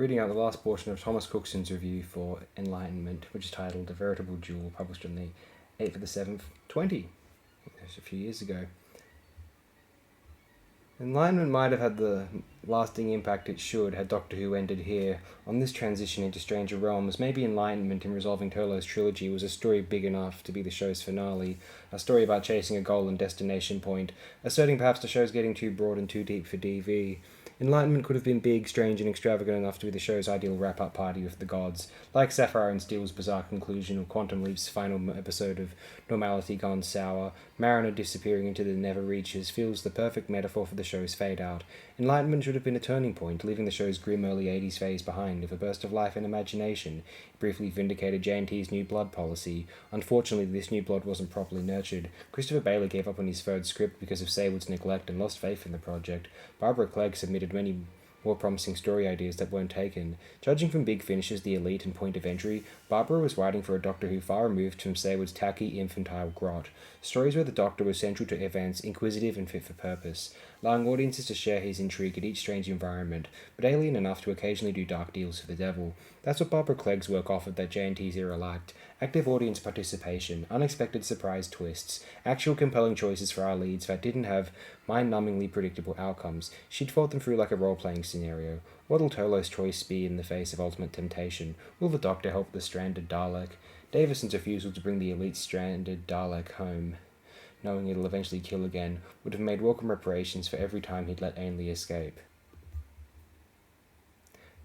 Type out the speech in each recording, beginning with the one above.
reading out the last portion of Thomas Cookson's review for Enlightenment, which is titled A Veritable Jewel, published on the 8th of the 7th, 20. That's a few years ago. Enlightenment might have had the lasting impact it should had Doctor Who ended here. On this transition into stranger realms, maybe Enlightenment in resolving Tolo's trilogy was a story big enough to be the show's finale, a story about chasing a goal and destination point, asserting perhaps the show's getting too broad and too deep for DV. Enlightenment could have been big, strange, and extravagant enough to be the show's ideal wrap-up party with the gods, like Sapphire and Steel's bizarre conclusion or Quantum Leap's final episode of Normality Gone Sour. Mariner disappearing into the never reaches feels the perfect metaphor for the show's fade-out. Enlightenment should have been a turning point, leaving the show's grim early 80s phase behind with a burst of life and imagination. It briefly vindicated J&T's new blood policy. Unfortunately, this new blood wasn't properly nurtured. Christopher Bailey gave up on his third script because of Saywood's neglect and lost faith in the project. Barbara Clegg submitted many more promising story ideas that weren't taken. Judging from Big Finish's The Elite and Point of Entry, Barbara was writing for a Doctor Who far removed from Saywood's tacky, infantile grot. Stories where the Doctor was central to events, inquisitive and fit for purpose, allowing audiences to share his intrigue at each strange environment, but alien enough to occasionally do dark deals for the devil. That's what Barbara Clegg's work offered that J&T's era lacked. Active audience participation, unexpected surprise twists, actual compelling choices for our leads that didn't have mind-numbingly predictable outcomes. She'd thought them through like a role-playing scenario. What'll Tolo's choice be in the face of ultimate temptation? Will the Doctor help the stranded Dalek? Davison's refusal to bring the elite stranded Dalek home, knowing it'll eventually kill again, would have made welcome reparations for every time he'd let Ainley escape.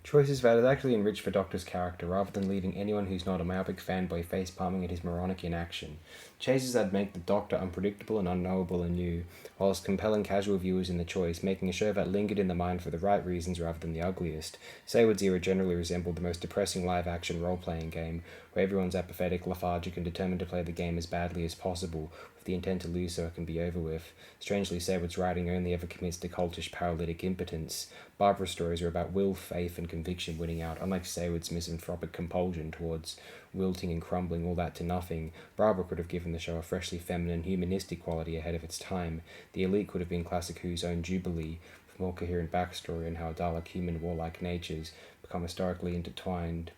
Choices that had actually enriched the Doctor's character rather than leaving anyone who's not a myopic fanboy face-palming at his moronic inaction. Choices that make the Doctor unpredictable and unknowable anew, whilst compelling casual viewers in the choice, making a show that lingered in the mind for the right reasons rather than the ugliest. Saywood's era generally resembled the most depressing live-action role-playing game, where everyone's apathetic, lethargic, and determined to play the game as badly as possible, with the intent to lose so it can be over with. Strangely, Saywood's writing only ever commits to cultish paralytic impotence. Barbara's stories are about will, faith, and conviction winning out, unlike Saywood's misanthropic compulsion towards wilting and crumbling all that to nothing. Barbara could have given the show a freshly feminine, humanistic quality ahead of its time. The Elite could have been Classic Who's own Jubilee, with more coherent backstory and how Dalek human warlike natures became historically intertwined.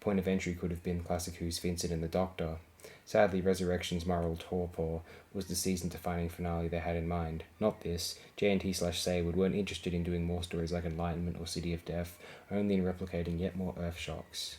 Point of Entry could have been Classic Who's Vincent and the Doctor. Sadly, Resurrection's moral torpor was the season-defining finale they had in mind. Not this. J&T/Saywood weren't interested in doing more stories like Enlightenment or City of Death, only in replicating yet more Earthshocks.